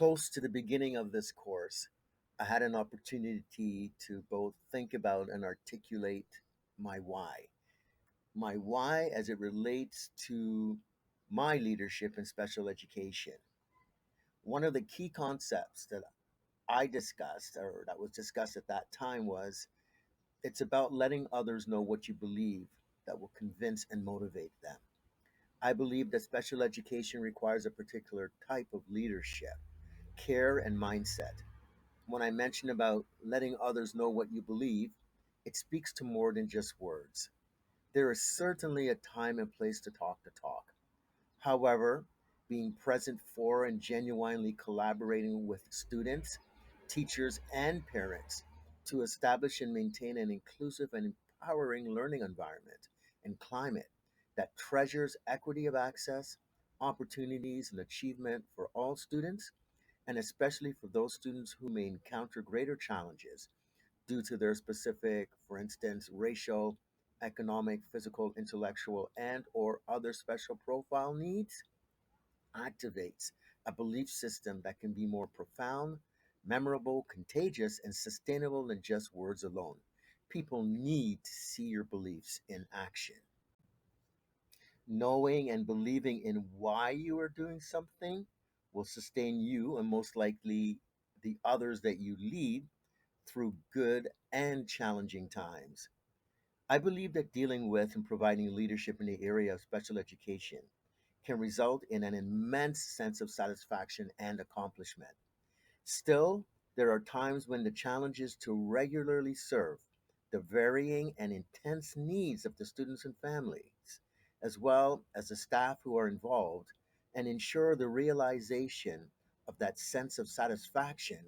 close to the beginning of this course, I had an opportunity to both think about and articulate my why. My why as it relates to my leadership in special education. One of the key concepts that I discussed, or that was discussed at that time, was it's about letting others know what you believe that will convince and motivate them. I believe that special education requires a particular type of leadership, care, and mindset. When I mention about letting others know what you believe, it speaks to more than just words. There is certainly a time and place to talk the talk. However, being present for and genuinely collaborating with students, teachers, and parents to establish and maintain an inclusive and empowering learning environment and climate that treasures equity of access, opportunities, and achievement for all students, and especially for those students who may encounter greater challenges due to their specific, for instance, racial, economic, physical, intellectual, and or other special profile needs, activates a belief system that can be more profound, memorable, contagious, and sustainable than just words alone. People need to see your beliefs in action. Knowing and believing in why you are doing something will sustain you and most likely the others that you lead through good and challenging times. I believe that dealing with and providing leadership in the area of special education can result in an immense sense of satisfaction and accomplishment. Still, there are times when the challenge is to regularly serve the varying and intense needs of the students and families, as well as the staff who are involved, and ensure the realization of that sense of satisfaction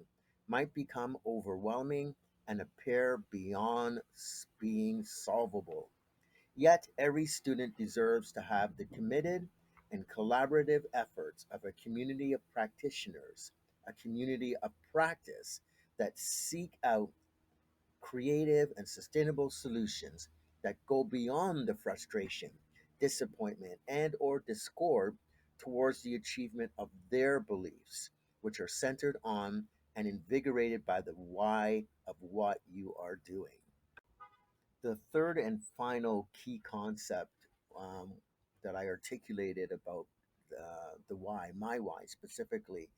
might become overwhelming and appear beyond being solvable. Yet, every student deserves to have the committed and collaborative efforts of a community of practitioners, a community of practice that seek out creative and sustainable solutions that go beyond the frustration, disappointment, and or discord towards the achievement of their beliefs, which are centered on and invigorated by the why of what you are doing. The third and final key concept um, that I articulated about the why, my why specifically,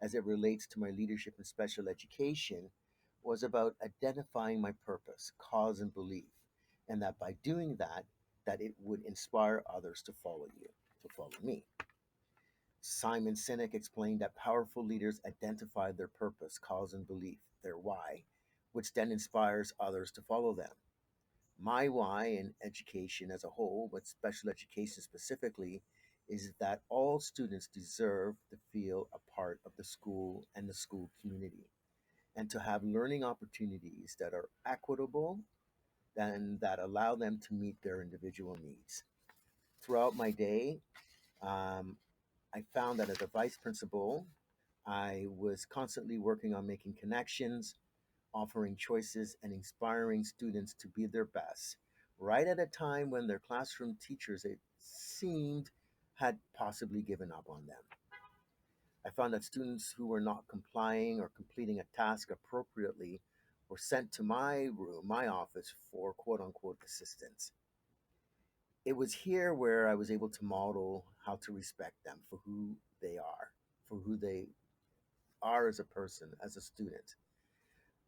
as it relates to my leadership in special education, was about identifying my purpose, cause, and belief, and that by doing that, that it would inspire others to follow you, to follow me. Simon Sinek explained that powerful leaders identify their purpose, cause, and belief, their why, which then inspires others to follow them. My why in education as a whole, but special education specifically, is that all students deserve to feel a part of the school and the school community and to have learning opportunities that are equitable and that allow them to meet their individual needs. Throughout my day, um, I found that as a vice principal, I was constantly working on making connections, offering choices, and inspiring students to be their best, right at a time when their classroom teachers, it seemed, had possibly given up on them. I found that students who were not complying or completing a task appropriately were sent to my room, my office, for quote unquote assistance. It was here where I was able to model how to respect them for who they are, for who they are as a person, as a student.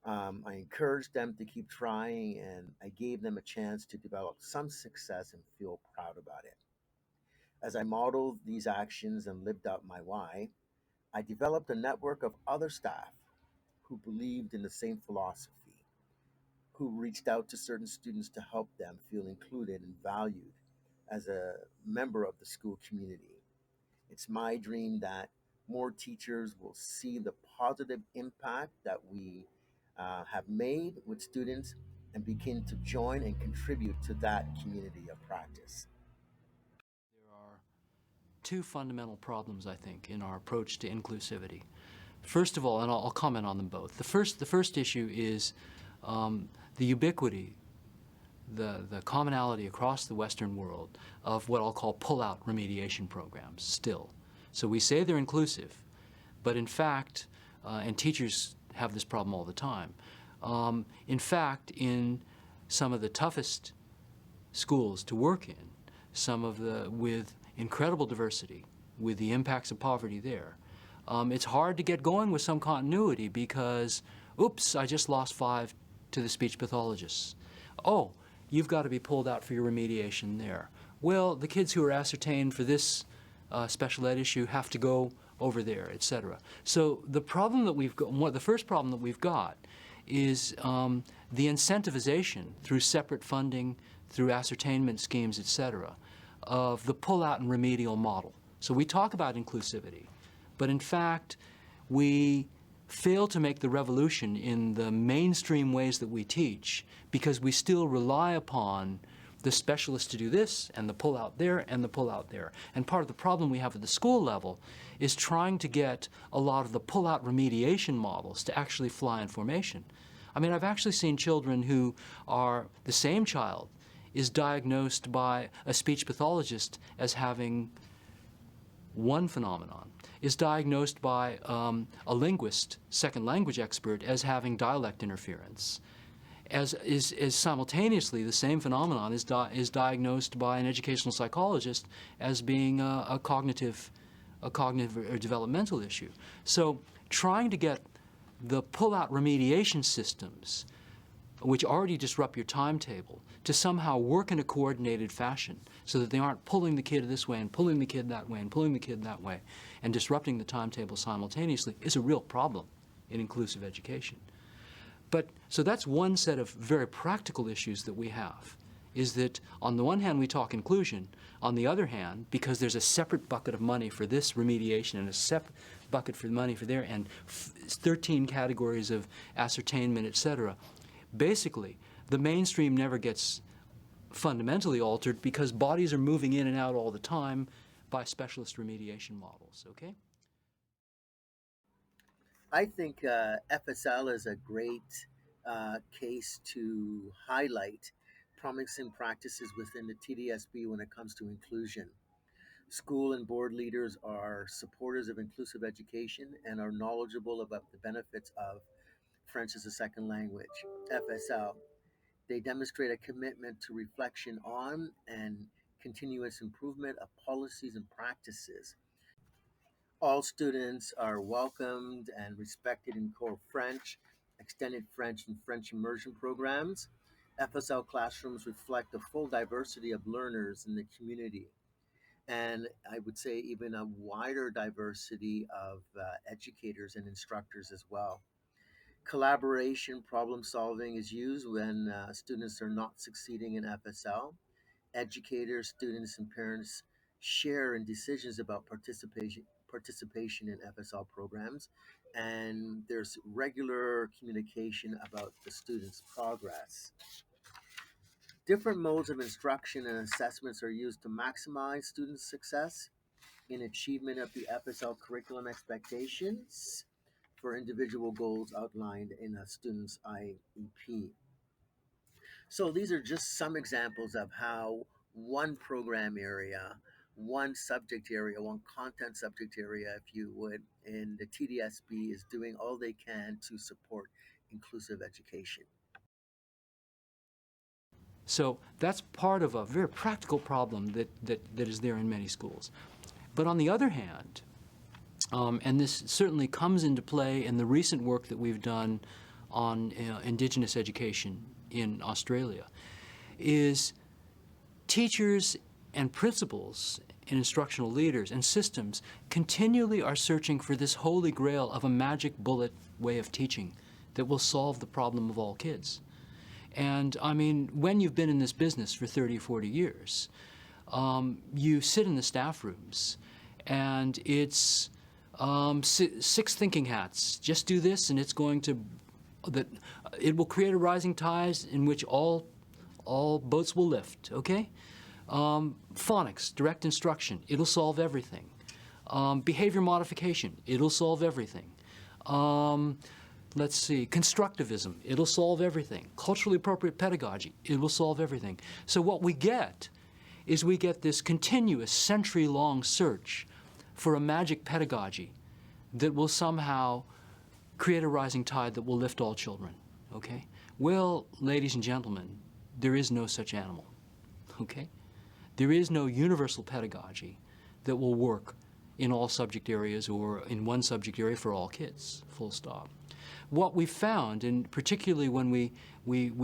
I encouraged them to keep trying and I gave them a chance to develop some success and feel proud about it. As I modeled these actions and lived out my why, I developed a network of other staff who believed in the same philosophy, who reached out to certain students to help them feel included and valued as a member of the school community. It's my dream that more teachers will see the positive impact that we have made with students and begin to join and contribute to that community of practice. There are two fundamental problems, I think, in our approach to inclusivity. First of all, and I'll comment on them both. The first issue is the ubiquity, the commonality across the Western world of what I'll call pull-out remediation programs still. So we say they're inclusive, But in fact, and teachers have this problem all the time, in fact, in some of the toughest schools to work in, with incredible diversity, with the impacts of poverty there, it's hard to get going with some continuity because, oops, I just lost 5 to the speech pathologists. Oh, you've got to be pulled out for your remediation there. Well, the kids who are ascertained for this special ed issue have to go over there, etc. So the problem that we've got, the first problem that we've got is the incentivization through separate funding, through ascertainment schemes, etc., of the pull-out and remedial model. So we talk about inclusivity, but in fact, we fail to make the revolution in the mainstream ways that we teach because we still rely upon the specialists to do this and the pull-out there and the pull-out there. And part of the problem we have at the school level is trying to get a lot of the pull-out remediation models to actually fly in formation. I mean, I've actually seen children who are, the same child is diagnosed by a speech pathologist as having one phenomenon, is diagnosed by a linguist, second language expert, as having dialect interference. As simultaneously, the same phenomenon is diagnosed by an educational psychologist as being a cognitive or developmental issue. So trying to get the pull-out remediation systems, which already disrupt your timetable, to somehow work in a coordinated fashion so that they aren't pulling the kid this way and pulling the kid that way and pulling the kid that way and disrupting the timetable simultaneously is a real problem in inclusive education. But so that's one set of very practical issues that we have, is that on the one hand we talk inclusion, on the other hand, because there's a separate bucket of money for this remediation and a separate bucket for money for there and 13 categories of ascertainment, etc., basically the mainstream never gets fundamentally altered because bodies are moving in and out all the time by specialist remediation models, okay? I think FSL is a great case to highlight promising practices within the TDSB when it comes to inclusion. School and board leaders are supporters of inclusive education and are knowledgeable about the benefits of French as a second language, FSL. They demonstrate a commitment to reflection on and continuous improvement of policies and practices. All students are welcomed and respected in core French, extended French, and French immersion programs. FSL classrooms reflect the full diversity of learners in the community, and I would say even a wider diversity of educators and instructors as well. Collaboration problem solving is used when students are not succeeding in FSL. Educators, students, and parents share in decisions about participation in FSL programs, and there's regular communication about the students' progress. Different modes of instruction and assessments are used to maximize student success in achievement of the FSL curriculum expectations for individual goals outlined in a student's IEP. So these are just some examples of how one program area, one subject area, one content subject area, if you would, in the TDSB is doing all they can to support inclusive education. So that's part of a very practical problem that is there in many schools. But on the other hand, and this certainly comes into play in the recent work that we've done on Indigenous education in Australia, is teachers and principals and instructional leaders and systems continually are searching for this holy grail of a magic bullet way of teaching that will solve the problem of all kids. And I mean, when you've been in this business for 30 or 40 years, you sit in the staff rooms and it's 6 thinking hats. Just do this and it's going to, it will create a rising tide in which all boats will lift, okay? Phonics, direct instruction, it'll solve everything. Behavior modification, it'll solve everything. Let's see, constructivism, it'll solve everything. Culturally appropriate pedagogy, it will solve everything. So what we get is this continuous century-long search for a magic pedagogy that will somehow create a rising tide that will lift all children. Okay? Well, ladies and gentlemen, there is no such animal. Okay? There is no universal pedagogy that will work in all subject areas or in one subject area for all kids, full stop. What we found, and particularly when we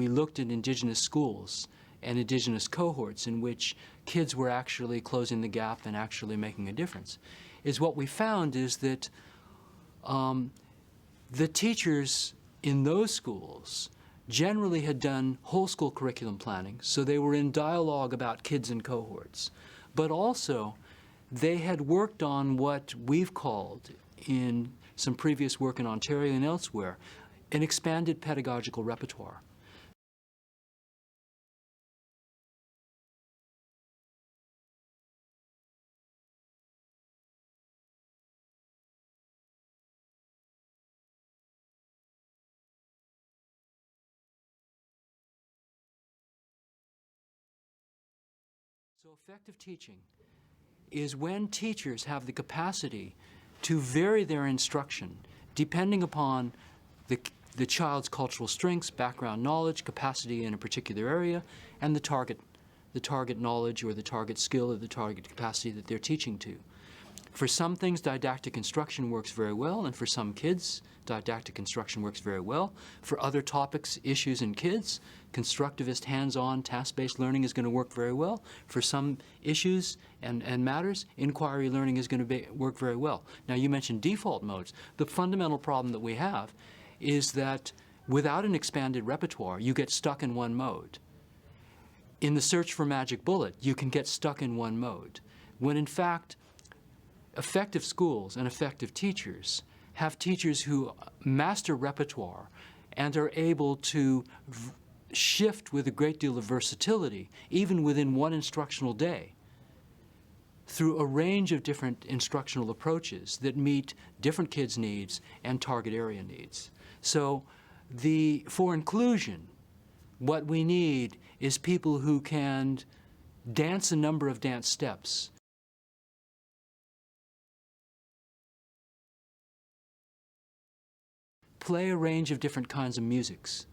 looked at indigenous schools and indigenous cohorts in which kids were actually closing the gap and actually making a difference, is what we found is that the teachers in those schools generally had done whole school curriculum planning, so they were in dialogue about kids and cohorts. But also, they had worked on what we've called, in some previous work in Ontario and elsewhere, an expanded pedagogical repertoire. So effective teaching is when teachers have the capacity to vary their instruction depending upon the, the child's cultural strengths, background knowledge, capacity in a particular area, and the target knowledge or the target skill or the target capacity that they're teaching to. For some things, didactic instruction works very well, and for some kids, didactic instruction works very well. For other topics, issues in kids, constructivist, hands-on, task-based learning is going to work very well. For some issues and matters, inquiry learning is going to work very well. Now, you mentioned default modes. The fundamental problem that we have is that without an expanded repertoire, you get stuck in one mode. In the search for magic bullet, you can get stuck in one mode, when in fact, effective schools and effective teachers have teachers who master repertoire and are able to shift with a great deal of versatility, even within one instructional day, through a range of different instructional approaches that meet different kids' needs and target area needs. So for inclusion, what we need is people who can dance a number of dance steps, play a range of different kinds of musics,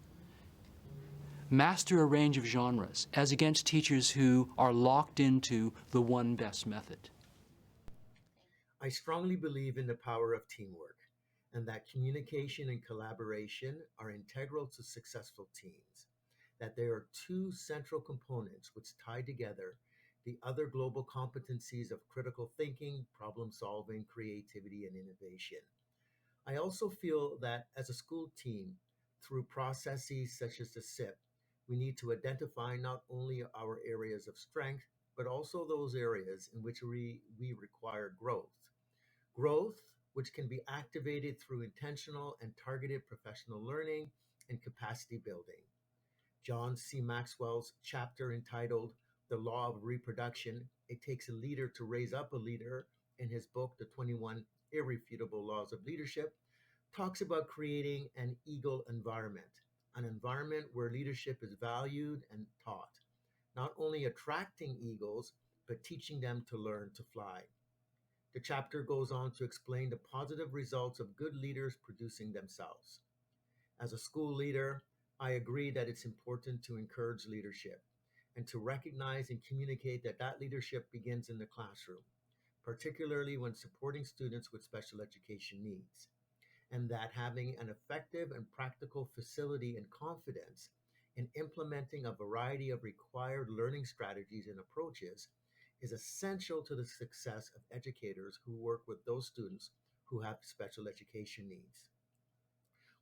master a range of genres, as against teachers who are locked into the one best method. I strongly believe in the power of teamwork and that communication and collaboration are integral to successful teams, that there are two central components which tie together the other global competencies of critical thinking, problem solving, creativity, and innovation. I also feel that as a school team, through processes such as the SIP, we need to identify not only our areas of strength, but also those areas in which we require growth. Growth, which can be activated through intentional and targeted professional learning and capacity building. John C. Maxwell's chapter entitled The Law of Reproduction, It Takes a Leader to Raise Up a Leader, in his book, The 21 Irrefutable Laws of Leadership, talks about creating an eagle environment, an environment where leadership is valued and taught, not only attracting eagles, but teaching them to learn to fly. The chapter goes on to explain the positive results of good leaders producing themselves. As a school leader, I agree that it's important to encourage leadership and to recognize and communicate that that leadership begins in the classroom, particularly when supporting students with special education needs, and that having an effective and practical facility and confidence in implementing a variety of required learning strategies and approaches is essential to the success of educators who work with those students who have special education needs.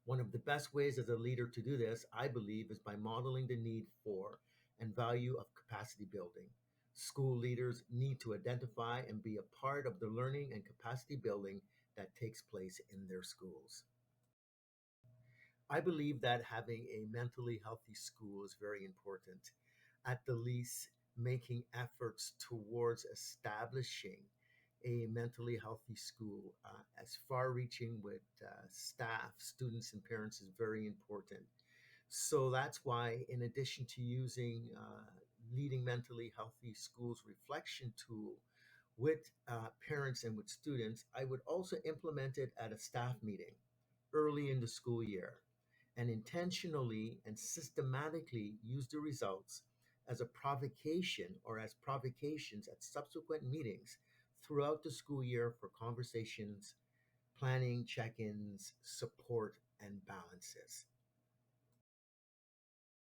One of the best ways as a leader to do this, I believe, is by modeling the need for and value of capacity building. School leaders need to identify and be a part of the learning and capacity building that takes place in their schools. I believe that having a mentally healthy school is very important. At the least, making efforts towards establishing a mentally healthy school as far reaching with staff, students, and parents is very important. So that's why, in addition to using Leading Mentally Healthy Schools reflection tool, with parents and with students, I would also implement it at a staff meeting early in the school year and intentionally and systematically use the results as a provocation or as provocations at subsequent meetings throughout the school year for conversations, planning, check ins, support, and balances.